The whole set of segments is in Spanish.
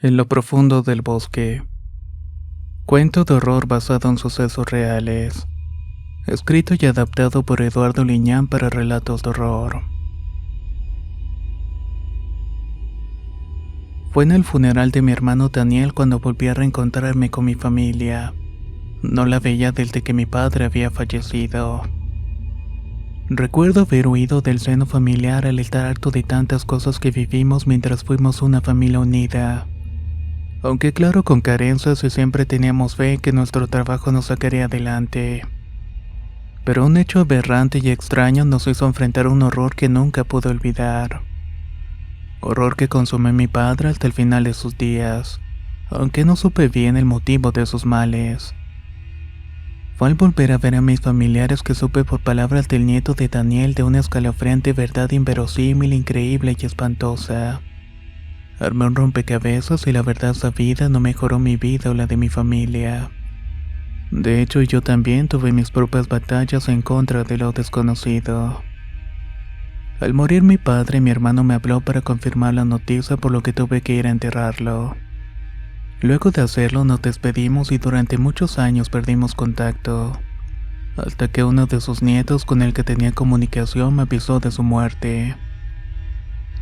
En lo profundo del bosque. Cuento de horror basado en sucesos reales. Escrito y adaptado por Eduardo Liñán para relatos de horror. Fue en el funeral de mi hermano Daniel cuando volví a reencontrarme con mi familia. No la veía desde que mi padre había fallecido. Recuerdo haber huido del seno familiar al estar harto de tantas cosas que vivimos mientras fuimos una familia unida. Aunque claro, con carencias y siempre teníamos fe que nuestro trabajo nos sacaría adelante. Pero un hecho aberrante y extraño nos hizo enfrentar un horror que nunca pude olvidar. Horror que consumió a mi padre hasta el final de sus días, aunque no supe bien el motivo de sus males. Fue al volver a ver a mis familiares que supe por palabras del nieto de Daniel de una escalofriante verdad inverosímil, increíble y espantosa. Armé un rompecabezas y la verdad sabida no mejoró mi vida o la de mi familia. De hecho, yo también tuve mis propias batallas en contra de lo desconocido. Al morir mi padre, mi hermano me habló para confirmar la noticia, por lo que tuve que ir a enterrarlo. Luego de hacerlo nos despedimos y durante muchos años perdimos contacto, hasta que uno de sus nietos con el que tenía comunicación me avisó de su muerte.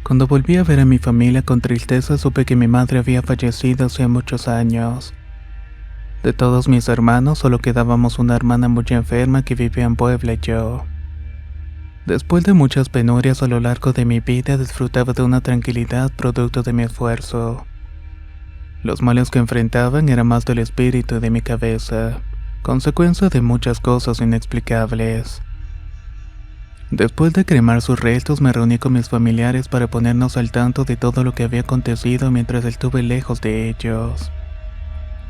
Cuando volví a ver a mi familia con tristeza supe que mi madre había fallecido hace muchos años. De todos mis hermanos solo quedábamos una hermana muy enferma que vivía en Puebla y yo. Después de muchas penurias a lo largo de mi vida disfrutaba de una tranquilidad producto de mi esfuerzo. Los males que enfrentaban eran más del espíritu y de mi cabeza, consecuencia de muchas cosas inexplicables. Después de cremar sus restos me reuní con mis familiares para ponernos al tanto de todo lo que había acontecido mientras estuve lejos de ellos.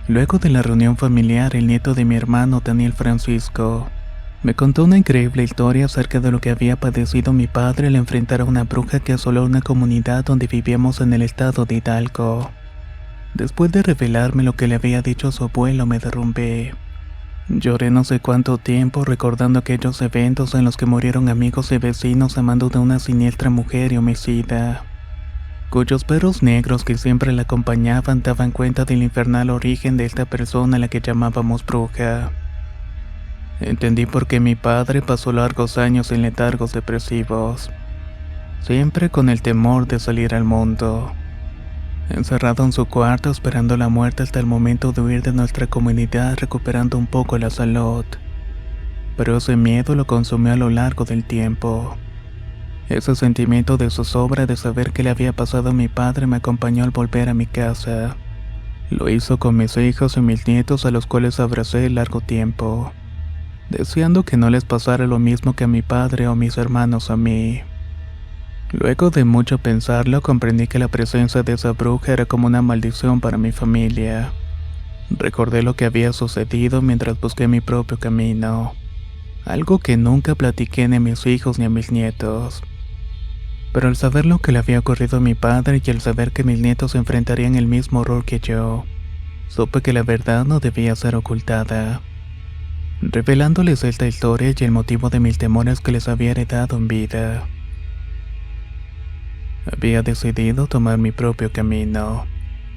Luego de la reunión familiar, el nieto de mi hermano Daniel Francisco me contó una increíble historia acerca de lo que había padecido mi padre al enfrentar a una bruja que asoló una comunidad donde vivíamos en el estado de Hidalgo. Después de revelarme lo que le había dicho a su abuelo, me derrumbé. Lloré no sé cuánto tiempo recordando aquellos eventos en los que murieron amigos y vecinos a mando de una siniestra mujer y homicida, cuyos perros negros que siempre la acompañaban daban cuenta del infernal origen de esta persona a la que llamábamos bruja. Entendí por qué mi padre pasó largos años en letargos depresivos, siempre con el temor de salir al mundo. Encerrado en su cuarto esperando la muerte hasta el momento de huir de nuestra comunidad recuperando un poco la salud. Pero ese miedo lo consumió a lo largo del tiempo. Ese sentimiento de zozobra de saber qué le había pasado a mi padre me acompañó al volver a mi casa. Lo hizo con mis hijos y mis nietos a los cuales abracé largo tiempo, deseando que no les pasara lo mismo que a mi padre o mis hermanos a mí. Luego de mucho pensarlo, comprendí que la presencia de esa bruja era como una maldición para mi familia. Recordé lo que había sucedido mientras busqué mi propio camino, algo que nunca platiqué ni a mis hijos ni a mis nietos. Pero al saber lo que le había ocurrido a mi padre y al saber que mis nietos enfrentarían el mismo horror que yo, supe que la verdad no debía ser ocultada, revelándoles esta historia y el motivo de mis temores que les había heredado en vida. Había decidido tomar mi propio camino,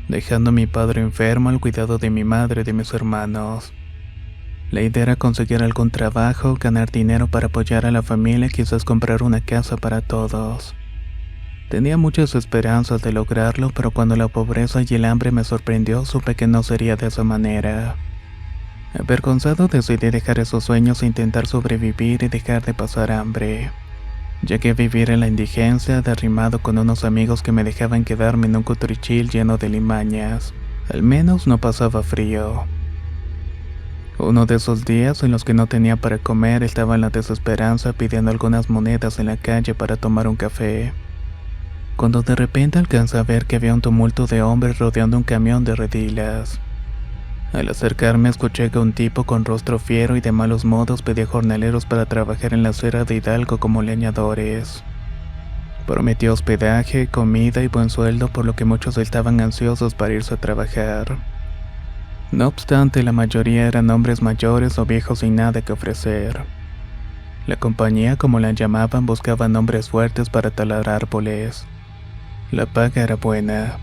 dejando a mi padre enfermo al cuidado de mi madre y de mis hermanos. La idea era conseguir algún trabajo, ganar dinero para apoyar a la familia y quizás comprar una casa para todos. Tenía muchas esperanzas de lograrlo, pero cuando la pobreza y el hambre me sorprendió, supe que no sería de esa manera. Avergonzado decidí dejar esos sueños e intentar sobrevivir y dejar de pasar hambre. Llegué a vivir en la indigencia, derrimado con unos amigos que me dejaban quedarme en un cutrichil lleno de limañas. Al menos no pasaba frío. Uno de esos días en los que no tenía para comer, estaba en la desesperanza pidiendo algunas monedas en la calle para tomar un café, cuando de repente alcancé a ver que había un tumulto de hombres rodeando un camión de redilas. Al acercarme escuché que un tipo con rostro fiero y de malos modos pedía jornaleros para trabajar en la acera de Hidalgo como leñadores. Prometió hospedaje, comida y buen sueldo, por lo que muchos estaban ansiosos para irse a trabajar. No obstante, la mayoría eran hombres mayores o viejos sin nada que ofrecer. La compañía, como la llamaban, buscaba hombres fuertes para talar árboles. La paga era buena.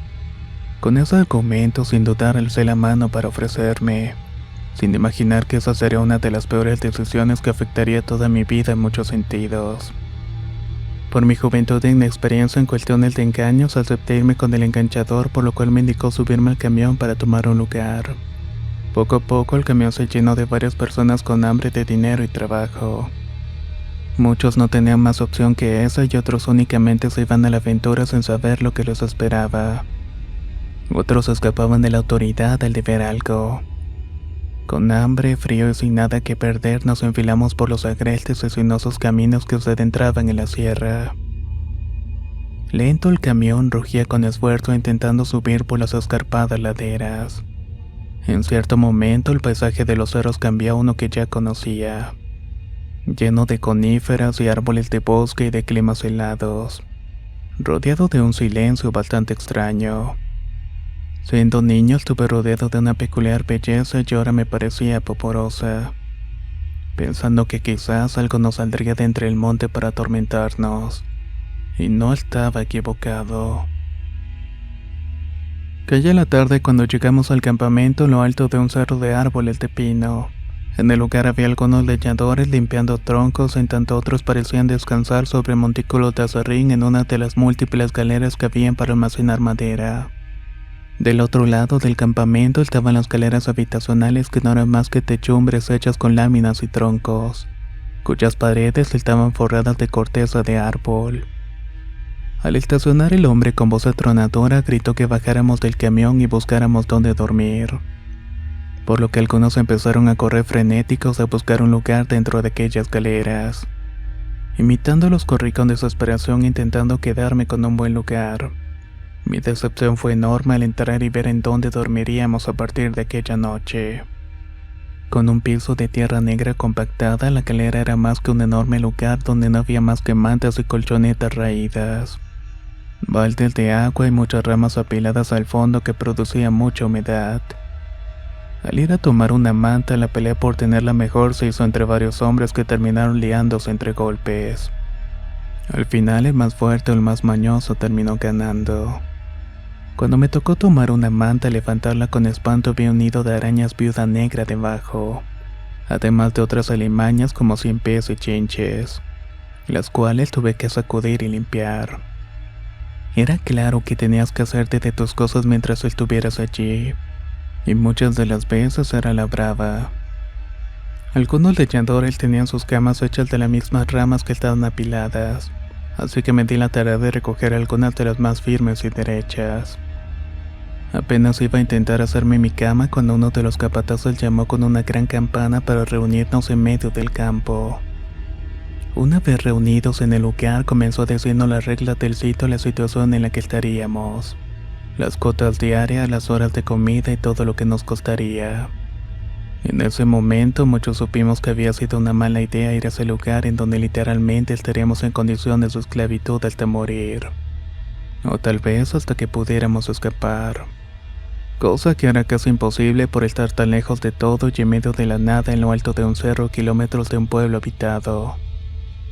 Con ese argumento, sin dudar, alcé la mano para ofrecerme, sin imaginar que esa sería una de las peores decisiones que afectaría toda mi vida en muchos sentidos. Por mi juventud e inexperiencia en cuestiones de engaños, acepté irme con el enganchador, por lo cual me indicó subirme al camión para tomar un lugar. Poco a poco el camión se llenó de varias personas con hambre de dinero y trabajo. Muchos no tenían más opción que esa y otros únicamente se iban a la aventura sin saber lo que los esperaba. Otros escapaban de la autoridad al deber algo. Con hambre, frío y sin nada que perder, nos enfilamos por los agrestes y sinuosos caminos que se adentraban en la sierra. Lento el camión rugía con esfuerzo intentando subir por las escarpadas laderas. En cierto momento el paisaje de los cerros cambió a uno que ya conocía, lleno de coníferas y árboles de bosque y de climas helados, rodeado de un silencio bastante extraño. Siendo niño estuve rodeado de una peculiar belleza y ahora me parecía poporosa, pensando que quizás algo nos saldría de entre el monte para atormentarnos, y no estaba equivocado. Caía la tarde cuando llegamos al campamento en lo alto de un cerro de árboles de pino. En el lugar había algunos leñadores limpiando troncos, en tanto otros parecían descansar sobre montículos de acerrín en una de las múltiples galeras que habían para almacenar madera. Del otro lado del campamento estaban las galeras habitacionales que no eran más que techumbres hechas con láminas y troncos, cuyas paredes estaban forradas de corteza de árbol. Al estacionar, el hombre con voz atronadora gritó que bajáramos del camión y buscáramos dónde dormir, por lo que algunos empezaron a correr frenéticos a buscar un lugar dentro de aquellas galeras. Imitándolos corrí con desesperación intentando quedarme con un buen lugar. Mi decepción fue enorme al entrar y ver en dónde dormiríamos a partir de aquella noche. Con un piso de tierra negra compactada, la galera era más que un enorme lugar donde no había más que mantas y colchonetas raídas, baldes de agua y muchas ramas apiladas al fondo que producían mucha humedad. Al ir a tomar una manta, la pelea por tenerla mejor se hizo entre varios hombres que terminaron liándose entre golpes. Al final, el más fuerte o el más mañoso terminó ganando. Cuando me tocó tomar una manta y levantarla con espanto, vi un nido de arañas viuda negra debajo, además de otras alimañas como 100 pies y chinches, las cuales tuve que sacudir y limpiar. Era claro que tenías que hacerte de tus cosas mientras estuvieras allí, y muchas de las veces era la brava. Algunos leñadores tenían sus camas hechas de las mismas ramas que estaban apiladas, así que me di la tarea de recoger algunas de las más firmes y derechas. Apenas iba a intentar hacerme mi cama cuando uno de los capataces llamó con una gran campana para reunirnos en medio del campo. Una vez reunidos en el lugar, comenzó a decirnos las reglas del sitio y la situación en la que estaríamos, las cuotas diarias, las horas de comida y todo lo que nos costaría. En ese momento muchos supimos que había sido una mala idea ir a ese lugar en donde literalmente estaríamos en condiciones de esclavitud hasta morir, o tal vez hasta que pudiéramos escapar, cosa que era casi imposible por estar tan lejos de todo y en medio de la nada en lo alto de un cerro, kilómetros de un pueblo habitado.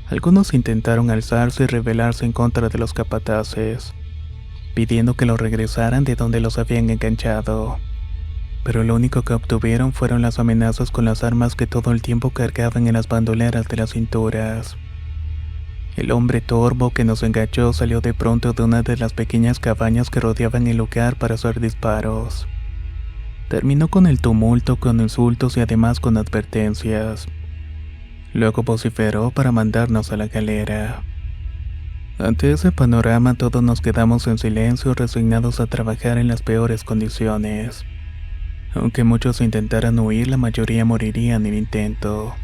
Algunos intentaron alzarse y rebelarse en contra de los capataces, pidiendo que los regresaran de donde los habían enganchado, pero lo único que obtuvieron fueron las amenazas con las armas que todo el tiempo cargaban en las bandoleras de las cinturas. El hombre torvo que nos enganchó salió de pronto de una de las pequeñas cabañas que rodeaban el lugar para hacer disparos. Terminó con el tumulto con insultos y además con advertencias. Luego vociferó para mandarnos a la galera. Ante ese panorama todos nos quedamos en silencio, resignados a trabajar en las peores condiciones. Aunque muchos intentaran huir, la mayoría moriría en el intento.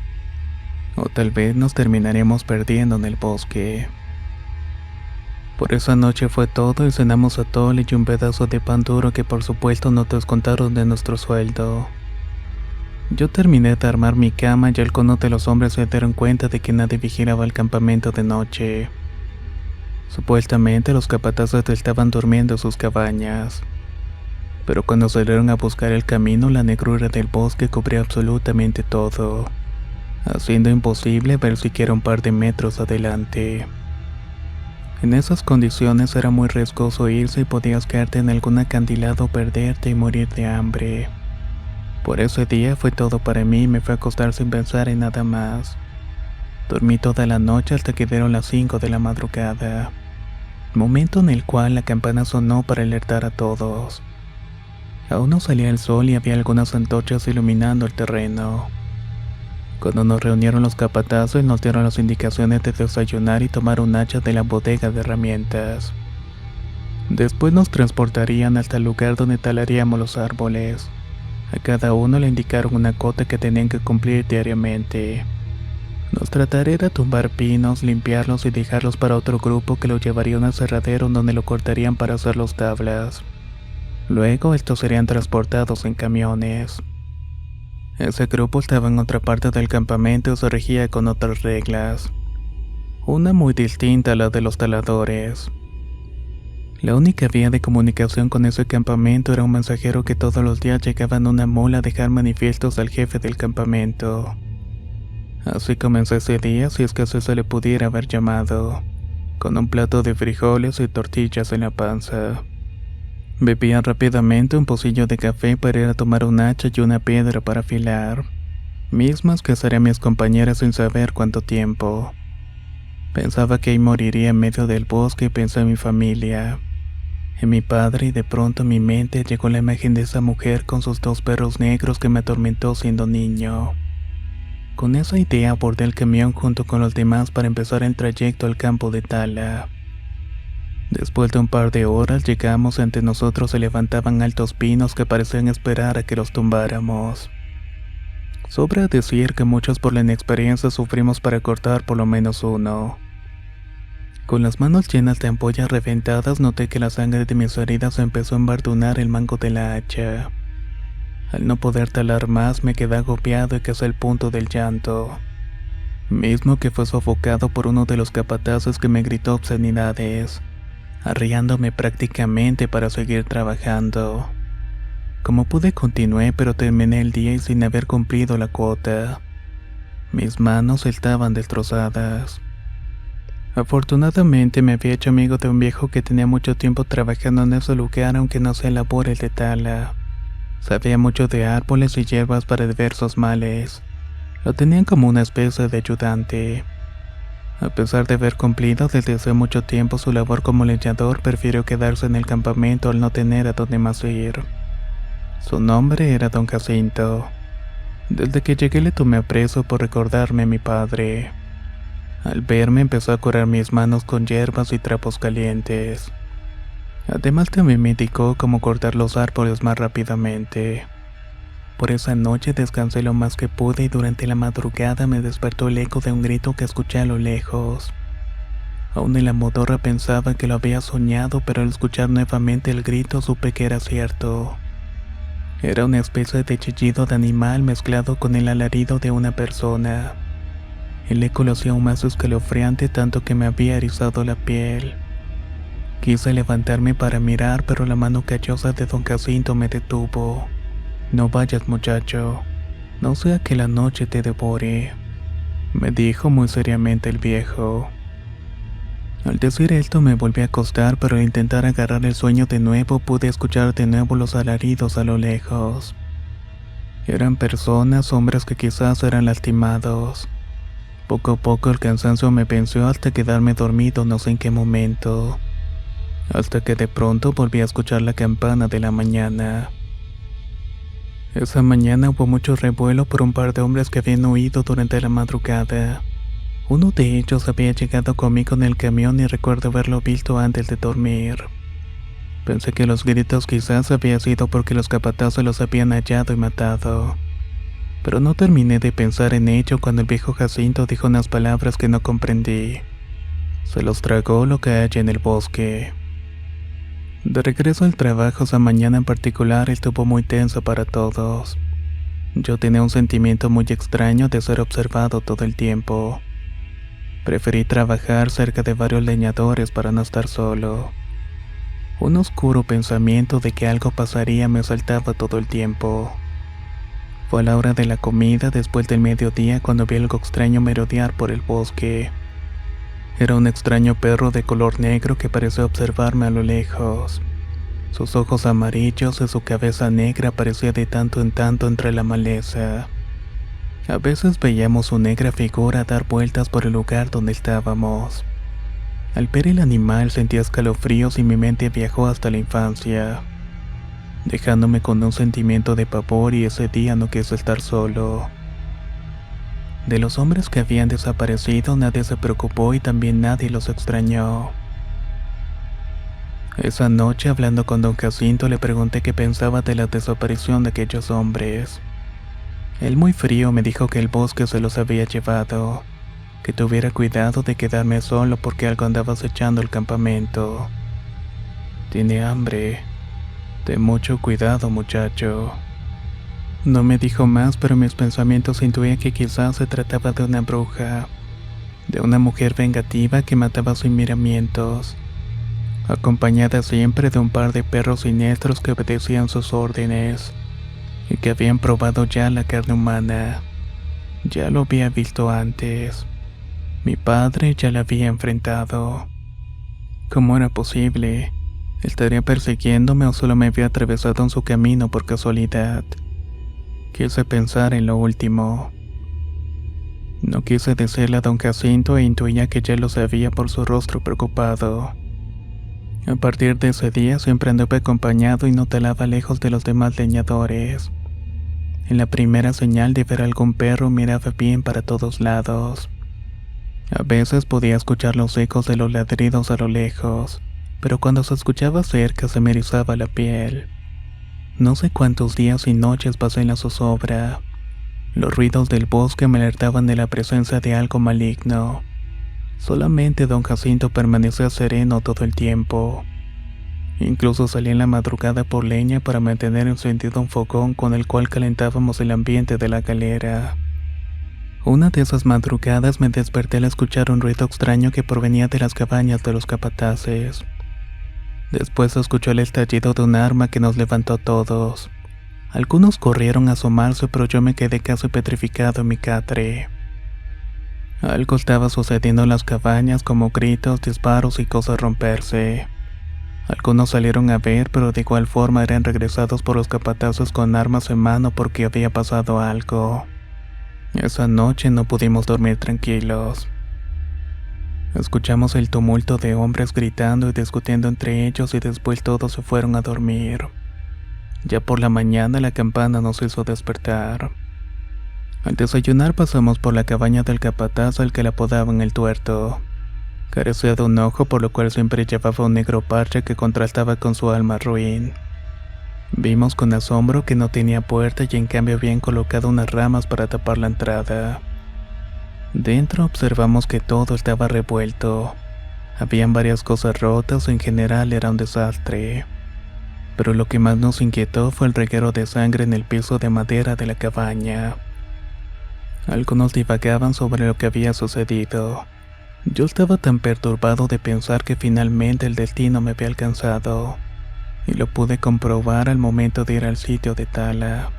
O tal vez nos terminaremos perdiendo en el bosque. Por esa noche fue todo y cenamos atole y un pedazo de pan duro que por supuesto nos descontaron de nuestro sueldo. Yo terminé de armar mi cama y algunos de los hombres se dieron cuenta de que nadie vigilaba el campamento de noche. Supuestamente los capataces estaban durmiendo en sus cabañas. Pero cuando salieron a buscar el camino, la negrura del bosque cubría absolutamente todo, haciendo imposible ver siquiera un par de metros adelante. En esas condiciones era muy riesgoso irse y podías quedarte en algún acantilado, perderte y morir de hambre. Por ese día fue todo para mí y me fui a acostar sin pensar en nada más. Dormí toda la noche hasta que dieron las 5 de la madrugada, momento en el cual la campana sonó para alertar a todos. Aún no salía el sol y había algunas antorchas iluminando el terreno. Cuando nos reunieron los capataces nos dieron las indicaciones de desayunar y tomar un hacha de la bodega de herramientas. Después nos transportarían hasta el lugar donde talaríamos los árboles. A cada uno le indicaron una cota que tenían que cumplir diariamente. Nuestra tarea era tumbar pinos, limpiarlos y dejarlos para otro grupo que los llevaría a un aserradero donde lo cortarían para hacer los tablas. Luego estos serían transportados en camiones. Ese grupo estaba en otra parte del campamento y se regía con otras reglas. Una muy distinta a la de los taladores. La única vía de comunicación con ese campamento era un mensajero que todos los días llegaba en una mula a dejar manifiestos al jefe del campamento. Así comenzó ese día, si es que así se le pudiera haber llamado, con un plato de frijoles y tortillas en la panza. Bebía rápidamente un pocillo de café para ir a tomar un hacha y una piedra para afilar, mismas que serían mis compañeras sin saber cuánto tiempo. Pensaba que ahí moriría en medio del bosque y pensé en mi familia, en mi padre, y de pronto a mi mente llegó la imagen de esa mujer con sus 2 perros negros que me atormentó siendo niño. Con esa idea abordé el camión junto con los demás para empezar el trayecto al campo de tala. Después de un par de horas llegamos y ante nosotros se levantaban altos pinos que parecían esperar a que los tumbáramos. Sobra decir que muchos por la inexperiencia sufrimos para cortar por lo menos uno. Con las manos llenas de ampollas reventadas noté que la sangre de mis heridas empezó a embardunar el mango de la hacha. Al no poder talar más me quedé agobiado y casi al punto del llanto, mismo que fue sofocado por uno de los capataces que me gritó obscenidades, arriándome prácticamente para seguir trabajando. Como pude continué, pero terminé el día y sin haber cumplido la cuota. Mis manos estaban destrozadas. Afortunadamente me había hecho amigo de un viejo que tenía mucho tiempo trabajando en ese lugar, aunque no hacía labores de tala. Sabía mucho de árboles y hierbas para diversos males. Lo tenían como una especie de ayudante. A pesar de haber cumplido desde hace mucho tiempo su labor como leñador, prefirió quedarse en el campamento al no tener a dónde más ir. Su nombre era Don Jacinto. Desde que llegué le tomé aprecio por recordarme a mi padre. Al verme empezó a curar mis manos con hierbas y trapos calientes. Además también me indicó cómo cortar los árboles más rápidamente. Por esa noche descansé lo más que pude y durante la madrugada me despertó el eco de un grito que escuché a lo lejos. Aún en la modorra pensaba que lo había soñado, pero al escuchar nuevamente el grito supe que era cierto. Era una especie de chillido de animal mezclado con el alarido de una persona. El eco lo hacía aún más escalofriante, tanto que me había erizado la piel. Quise levantarme para mirar, pero la mano callosa de Don Jacinto me detuvo. «No vayas, muchacho, no sea que la noche te devore», me dijo muy seriamente el viejo. Al decir esto me volví a acostar, pero al intentar agarrar el sueño de nuevo pude escuchar de nuevo los alaridos a lo lejos. Eran personas, hombres que quizás eran lastimados. Poco a poco el cansancio me venció hasta quedarme dormido no sé en qué momento. Hasta que de pronto volví a escuchar la campana de la mañana. Esa mañana hubo mucho revuelo por un par de hombres que habían huido durante la madrugada. Uno de ellos había llegado conmigo en el camión y recuerdo haberlo visto antes de dormir. Pensé que los gritos quizás había sido porque los capataces los habían hallado y matado. Pero no terminé de pensar en ello cuando el viejo Jacinto dijo unas palabras que no comprendí. Se los tragó lo que hay en el bosque. De regreso al trabajo, esa mañana en particular estuvo muy tenso para todos. Yo tenía un sentimiento muy extraño de ser observado todo el tiempo. Preferí trabajar cerca de varios leñadores para no estar solo. Un oscuro pensamiento de que algo pasaría me asaltaba todo el tiempo. Fue a la hora de la comida, después del mediodía, cuando vi algo extraño merodear por el bosque. Era un extraño perro de color negro que parecía observarme a lo lejos. Sus ojos amarillos y su cabeza negra aparecía de tanto en tanto entre la maleza. A veces veíamos su negra figura dar vueltas por el lugar donde estábamos. Al ver el animal sentí escalofríos y mi mente viajó hasta la infancia, dejándome con un sentimiento de pavor, y ese día no quise estar solo. De los hombres que habían desaparecido nadie se preocupó y también nadie los extrañó. Esa noche, hablando con don Jacinto, le pregunté qué pensaba de la desaparición de aquellos hombres. Él, muy frío, me dijo que el bosque se los había llevado, que tuviera cuidado de quedarme solo porque algo andaba acechando el campamento. Tiene hambre. Ten mucho cuidado, muchacho. No me dijo más, pero mis pensamientos intuían que quizás se trataba de una bruja, de una mujer vengativa que mataba sin miramientos, acompañada siempre de un par de perros siniestros que obedecían sus órdenes y que habían probado ya la carne humana. Ya lo había visto antes. Mi padre ya la había enfrentado. ¿Cómo era posible? ¿Estaría persiguiéndome o solo me había atravesado en su camino por casualidad? Quise pensar en lo último. No quise decirle a don Jacinto e intuía que ya lo sabía por su rostro preocupado. A partir de ese día siempre anduve acompañado y no talaba lejos de los demás leñadores. En la primera señal de ver algún perro miraba bien para todos lados. A veces podía escuchar los ecos de los ladridos a lo lejos, pero cuando se escuchaba cerca se me erizaba la piel. No sé cuántos días y noches pasé en la zozobra. Los ruidos del bosque me alertaban de la presencia de algo maligno. Solamente don Jacinto permanecía sereno todo el tiempo. Incluso salí en la madrugada por leña para mantener encendido un fogón con el cual calentábamos el ambiente de la galera. Una de esas madrugadas me desperté al escuchar un ruido extraño que provenía de las cabañas de los capataces. Después se escuchó el estallido de un arma que nos levantó a todos. Algunos corrieron a asomarse, pero yo me quedé casi petrificado en mi catre. Algo estaba sucediendo en las cabañas, como gritos, disparos y cosas romperse. Algunos salieron a ver, pero de igual forma eran regresados por los capataces con armas en mano porque había pasado algo. Esa noche no pudimos dormir tranquilos. Escuchamos el tumulto de hombres gritando y discutiendo entre ellos y después todos se fueron a dormir. Ya por la mañana la campana nos hizo despertar. Al desayunar pasamos por la cabaña del capataz al que le apodaban el Tuerto. Carecía de un ojo, por lo cual siempre llevaba un negro parche que contrastaba con su alma ruin. Vimos con asombro que no tenía puerta y en cambio habían colocado unas ramas para tapar la entrada. Dentro observamos que todo estaba revuelto. Habían varias cosas rotas, en general era un desastre. Pero lo que más nos inquietó fue el reguero de sangre en el piso de madera de la cabaña. Algunos divagaban sobre lo que había sucedido. Yo estaba tan perturbado de pensar que finalmente el destino me había alcanzado, y lo pude comprobar al momento de ir al sitio de tala.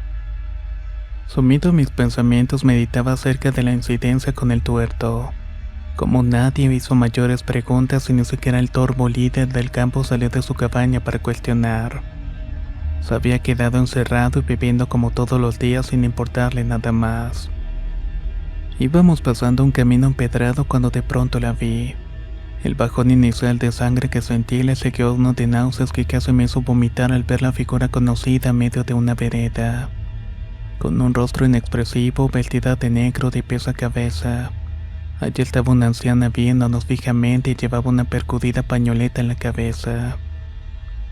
Sumido en mis pensamientos, meditaba acerca de la incidencia con el Tuerto. Como nadie hizo mayores preguntas y ni siquiera el torvo líder del campo salió de su cabaña para cuestionar. Se había quedado encerrado y viviendo como todos los días sin importarle nada más. Íbamos pasando un camino empedrado cuando de pronto la vi. El bajón inicial de sangre que sentí le siguió uno de náuseas que casi me hizo vomitar al ver la figura conocida en medio de una vereda. Con un rostro inexpresivo, vestida de negro de pies a cabeza. Allí estaba una anciana viéndonos fijamente y llevaba una percudida pañoleta en la cabeza.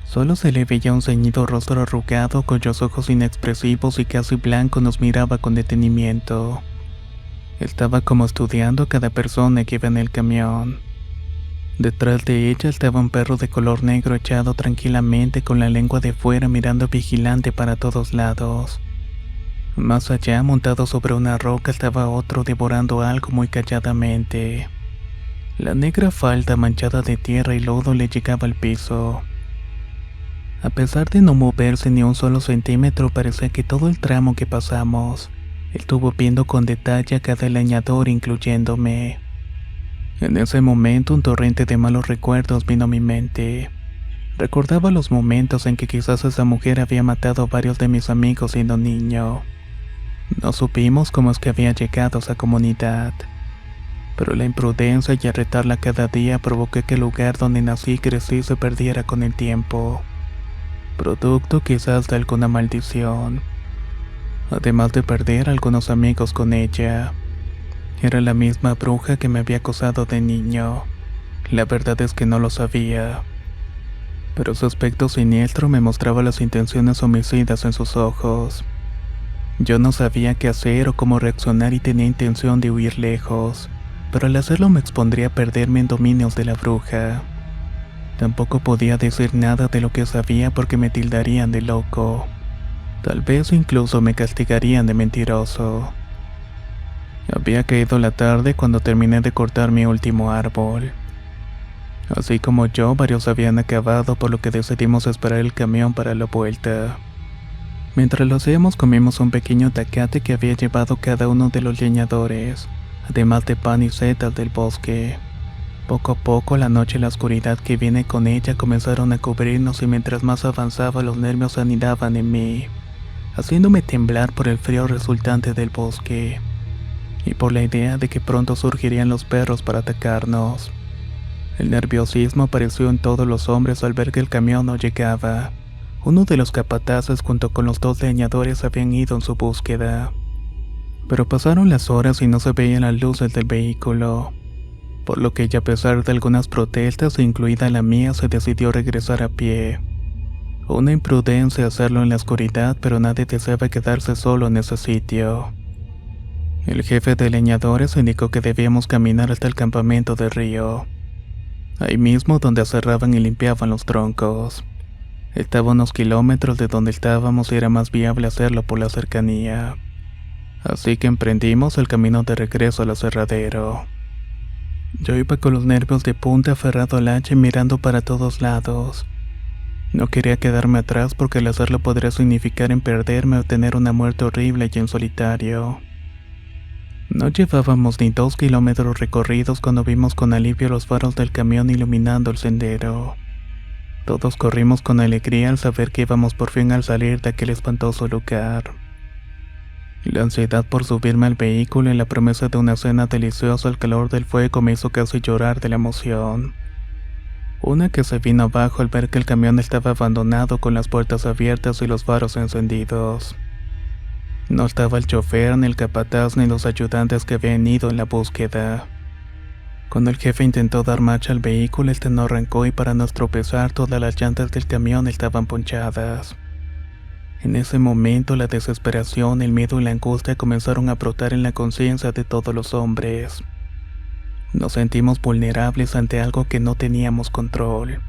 Solo se le veía un ceñido rostro arrugado cuyos ojos inexpresivos y casi blancos nos miraba con detenimiento. Estaba como estudiando a cada persona que iba en el camión. Detrás de ella estaba un perro de color negro echado tranquilamente con la lengua de fuera mirando vigilante para todos lados. Más allá, montado sobre una roca, estaba otro devorando algo muy calladamente. La negra falda manchada de tierra y lodo le llegaba al piso. A pesar de no moverse ni un solo centímetro, parecía que todo el tramo que pasamos estuvo viendo con detalle a cada leñador, incluyéndome. En ese momento un torrente de malos recuerdos vino a mi mente. Recordaba los momentos en que quizás esa mujer había matado a varios de mis amigos siendo niño. No supimos cómo es que había llegado a esa comunidad, pero la imprudencia y retarla cada día provocó que el lugar donde nací y crecí se perdiera con el tiempo, producto quizás de alguna maldición. Además de perder algunos amigos con ella, era la misma bruja que me había acosado de niño. La verdad es que no lo sabía, pero su aspecto siniestro me mostraba las intenciones homicidas en sus ojos. Yo no sabía qué hacer o cómo reaccionar y tenía intención de huir lejos, pero al hacerlo me expondría a perderme en dominios de la bruja. Tampoco podía decir nada de lo que sabía porque me tildarían de loco. Tal vez incluso me castigarían de mentiroso. Había caído la tarde cuando terminé de cortar mi último árbol. Así como yo, varios habían acabado, por lo que decidimos esperar el camión para la vuelta. Mientras lo hacíamos, comimos un pequeño tacate que había llevado cada uno de los leñadores, además de pan y setas del bosque. Poco a poco, la noche y la oscuridad que viene con ella comenzaron a cubrirnos, y mientras más avanzaba, los nervios anidaban en mí, haciéndome temblar por el frío resultante del bosque y por la idea de que pronto surgirían los perros para atacarnos. El nerviosismo apareció en todos los hombres al ver que el camión no llegaba. Uno de los capataces junto con los dos leñadores habían ido en su búsqueda, pero pasaron las horas y no se veían las luces del vehículo, por lo que ella, a pesar de algunas protestas, incluida la mía, se decidió regresar a pie. Una imprudencia hacerlo en la oscuridad, pero nadie deseaba quedarse solo en ese sitio. El jefe de leñadores indicó que debíamos caminar hasta el campamento de Río, ahí mismo donde aserraban y limpiaban los troncos. Estaba a unos kilómetros de donde estábamos y era más viable hacerlo por la cercanía. Así que emprendimos el camino de regreso al aserradero. Yo iba con los nervios de punta, aferrado al hacha y mirando para todos lados. No quería quedarme atrás porque el hacerlo podría significar en perderme o tener una muerte horrible y en solitario. No llevábamos ni 2 kilómetros recorridos cuando vimos con alivio los faros del camión iluminando el sendero. Todos corrimos con alegría al saber que íbamos por fin al salir de aquel espantoso lugar. La ansiedad por subirme al vehículo y la promesa de una cena deliciosa al calor del fuego me hizo casi llorar de la emoción. Una que se vino abajo al ver que el camión estaba abandonado con las puertas abiertas y los faros encendidos. No estaba el chofer, ni el capataz, ni los ayudantes que habían ido en la búsqueda. Cuando el jefe intentó dar marcha al vehículo, este no arrancó y para nuestro pesar todas las llantas del camión estaban ponchadas. En ese momento la desesperación, el miedo y la angustia comenzaron a brotar en la conciencia de todos los hombres. Nos sentimos vulnerables ante algo que no teníamos control.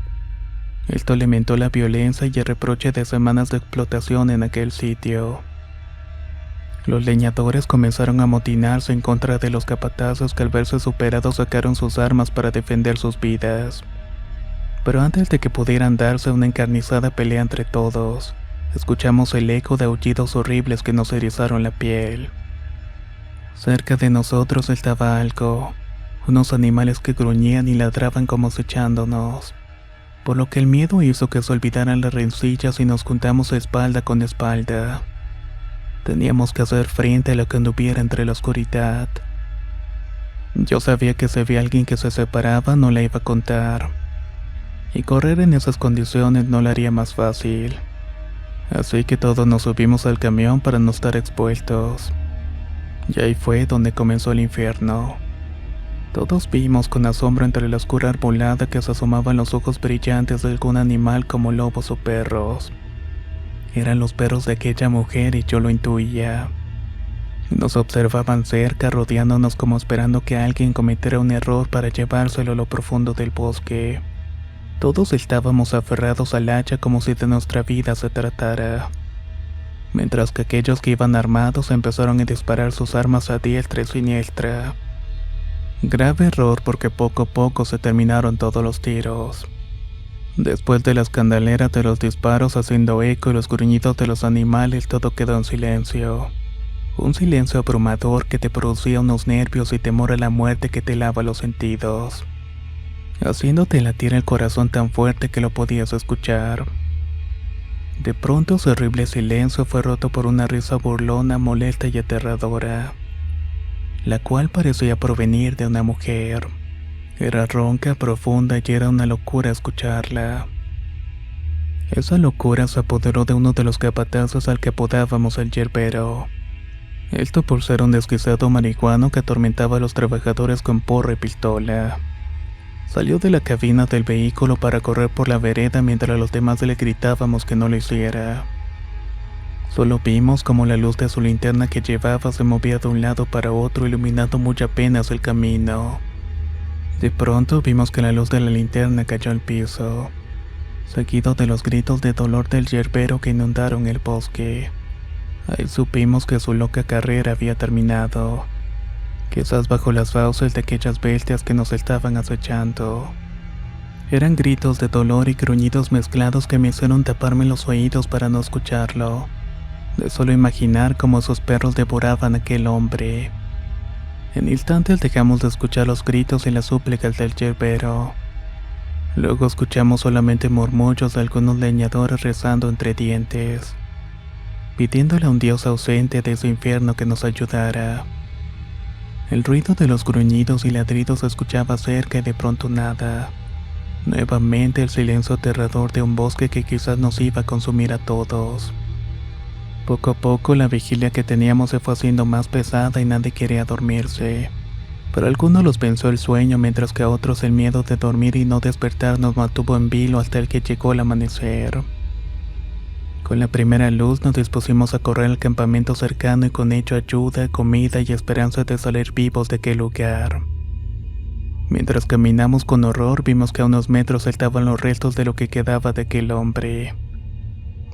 Esto alimentó la violencia y el reproche de semanas de explotación en aquel sitio. Los leñadores comenzaron a amotinarse en contra de los capatazos que al verse superados sacaron sus armas para defender sus vidas. Pero antes de que pudieran darse una encarnizada pelea entre todos, escuchamos el eco de aullidos horribles que nos erizaron la piel. Cerca de nosotros estaba algo, unos animales que gruñían y ladraban como acechándonos, por lo que el miedo hizo que se olvidaran las rencillas y nos juntamos espalda con espalda. Teníamos que hacer frente a lo que anduviera entre la oscuridad. Yo sabía que si había alguien que se separaba, no la iba a contar, y correr en esas condiciones no la haría más fácil. Así que todos nos subimos al camión para no estar expuestos. Y ahí fue donde comenzó el infierno. Todos vimos con asombro entre la oscura arbolada que se asomaban los ojos brillantes de algún animal como lobos o perros. Eran los perros de aquella mujer y yo lo intuía. Nos observaban cerca, rodeándonos como esperando que alguien cometiera un error para llevárselo a lo profundo del bosque. Todos estábamos aferrados al hacha como si de nuestra vida se tratara, mientras que aquellos que iban armados empezaron a disparar sus armas a diestra y siniestra. Grave error porque poco a poco se terminaron todos los tiros. Después de la escandalera de los disparos haciendo eco y los gruñidos de los animales, todo quedó en silencio. Un silencio abrumador que te producía unos nervios y temor a la muerte que te lava los sentidos, haciéndote latir el corazón tan fuerte que lo podías escuchar. De pronto ese horrible silencio fue roto por una risa burlona, molesta y aterradora, la cual parecía provenir de una mujer. Era ronca, profunda y era una locura escucharla. Esa locura se apoderó de uno de los capataces al que apodábamos el yerbero. Esto por ser un desquiciado marihuano que atormentaba a los trabajadores con porra y pistola. Salió de la cabina del vehículo para correr por la vereda mientras los demás le gritábamos que no lo hiciera. Solo vimos como la luz de su linterna que llevaba se movía de un lado para otro, iluminando muy apenas el camino. De pronto vimos que la luz de la linterna cayó al piso, seguido de los gritos de dolor del yerbero que inundaron el bosque. Ahí supimos que su loca carrera había terminado, quizás bajo las fauces de aquellas bestias que nos estaban acechando. Eran gritos de dolor y gruñidos mezclados que me hicieron taparme los oídos para no escucharlo, de solo imaginar cómo esos perros devoraban a aquel hombre. En instantes dejamos de escuchar los gritos y las súplicas del yerbero. Luego escuchamos solamente murmullos de algunos leñadores rezando entre dientes, pidiéndole a un dios ausente de su infierno que nos ayudara. El ruido de los gruñidos y ladridos se escuchaba cerca y de pronto nada. Nuevamente el silencio aterrador de un bosque que quizás nos iba a consumir a todos. Poco a poco la vigilia que teníamos se fue haciendo más pesada y nadie quería dormirse. Pero a algunos los venció el sueño, mientras que a otros el miedo de dormir y no despertar nos mantuvo en vilo hasta el que llegó el amanecer. Con la primera luz nos dispusimos a correr al campamento cercano y con ello ayuda, comida y esperanza de salir vivos de aquel lugar. Mientras caminamos con horror vimos que a unos metros estaban los restos de lo que quedaba de aquel hombre.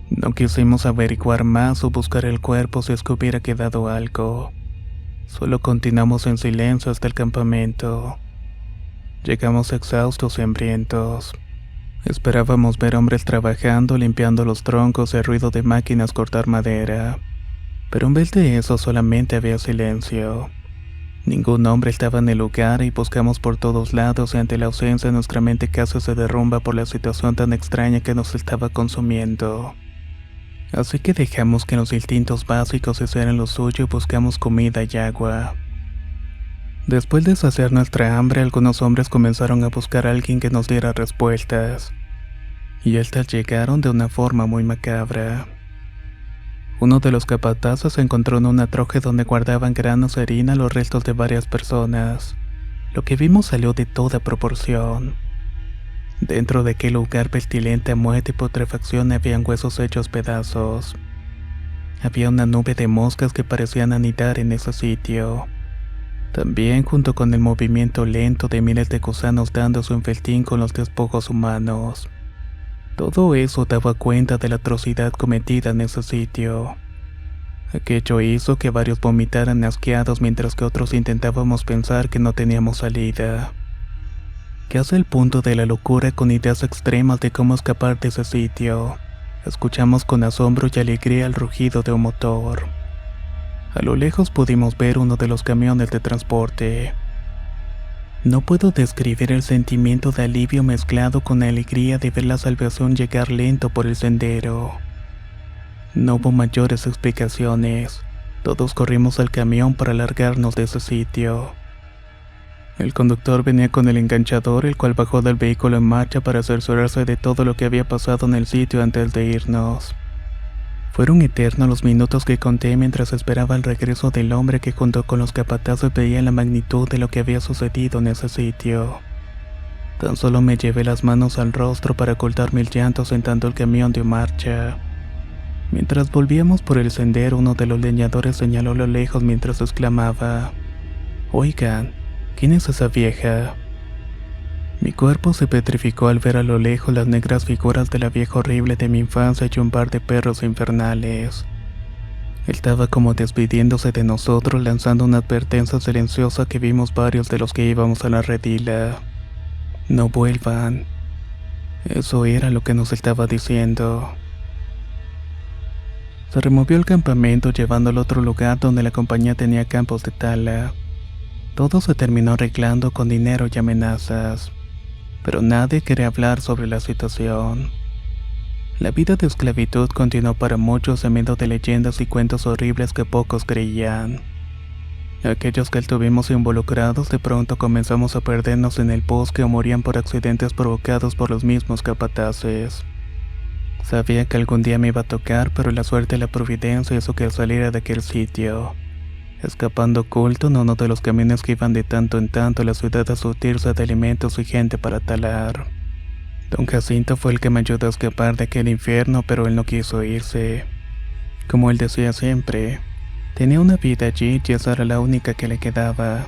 No quisimos averiguar más o buscar el cuerpo si es que hubiera quedado algo. Solo continuamos en silencio hasta el campamento. Llegamos exhaustos y hambrientos. Esperábamos ver hombres trabajando, limpiando los troncos y el ruido de máquinas cortar madera. Pero en vez de eso solamente había silencio. Ningún hombre estaba en el lugar y buscamos por todos lados y ante la ausencia nuestra mente casi se derrumba por la situación tan extraña que nos estaba consumiendo. Así que dejamos que los instintos básicos hicieran lo suyo y buscamos comida y agua. Después de saciar nuestra hambre, algunos hombres comenzaron a buscar a alguien que nos diera respuestas. Y estas llegaron de una forma muy macabra. Uno de los capataces encontró en una troje donde guardaban granos de harina los restos de varias personas. Lo que vimos salió de toda proporción. Dentro de aquel lugar pestilente a muerte y putrefacción habían huesos hechos pedazos. Había una nube de moscas que parecían anidar en ese sitio. También junto con el movimiento lento de miles de gusanos dándose un festín con los despojos humanos. Todo eso daba cuenta de la atrocidad cometida en ese sitio. Aquello hizo que varios vomitaran asqueados mientras que otros intentábamos pensar que no teníamos salida. Casi al punto de la locura con ideas extremas de cómo escapar de ese sitio, escuchamos con asombro y alegría el rugido de un motor. A lo lejos pudimos ver uno de los camiones de transporte. No puedo describir el sentimiento de alivio mezclado con la alegría de ver la salvación llegar lento por el sendero. No hubo mayores explicaciones. Todos corrimos al camión para largarnos de ese sitio. El conductor venía con el enganchador, el cual bajó del vehículo en marcha para cerciorarse de todo lo que había pasado en el sitio antes de irnos. Fueron eternos los minutos que conté mientras esperaba el regreso del hombre que junto con los capataces veía la magnitud de lo que había sucedido en ese sitio. Tan solo me llevé las manos al rostro para ocultar mis llantos sentando el camión de marcha. Mientras volvíamos por el sendero, uno de los leñadores señaló a lo lejos mientras exclamaba: «Oigan, ¿quién es esa vieja?». Mi cuerpo se petrificó al ver a lo lejos las negras figuras de la vieja horrible de mi infancia y un par de perros infernales. Estaba como despidiéndose de nosotros, lanzando una advertencia silenciosa que vimos varios de los que íbamos a la redila. «No vuelvan». Eso era lo que nos estaba diciendo. Se removió el campamento llevándolo a otro lugar donde la compañía tenía campos de tala. Todo se terminó arreglando con dinero y amenazas, pero nadie quería hablar sobre la situación. La vida de esclavitud continuó para muchos en medio de leyendas y cuentos horribles que pocos creían. Aquellos que estuvimos involucrados de pronto comenzamos a perdernos en el bosque o morían por accidentes provocados por los mismos capataces. Sabía que algún día me iba a tocar, pero la suerte y la providencia hizo que saliera de aquel sitio, escapando oculto en uno de los caminos que iban de tanto en tanto a la ciudad a surtirse de alimentos y gente para talar. Don Jacinto fue el que me ayudó a escapar de aquel infierno, pero él no quiso irse. Como él decía siempre, tenía una vida allí y esa era la única que le quedaba.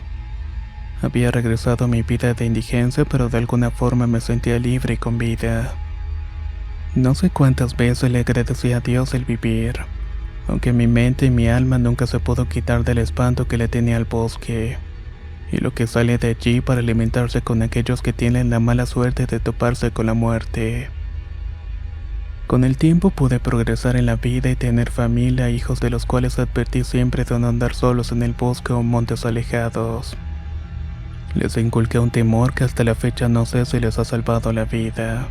Había regresado a mi vida de indigencia, pero de alguna forma me sentía libre y con vida. No sé cuántas veces le agradecí a Dios el vivir, aunque mi mente y mi alma nunca se pudo quitar del espanto que le tenía al bosque, y lo que sale de allí para alimentarse con aquellos que tienen la mala suerte de toparse con la muerte. Con el tiempo pude progresar en la vida y tener familia e hijos de los cuales advertí siempre de no andar solos en el bosque o montes alejados. Les inculqué un temor que hasta la fecha no sé si les ha salvado la vida.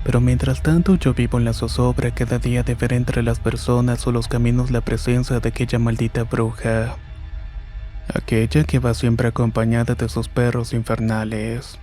Pero mientras tanto yo vivo en la zozobra cada día de ver entre las personas o los caminos la presencia de aquella maldita bruja. Aquella que va siempre acompañada de sus perros infernales.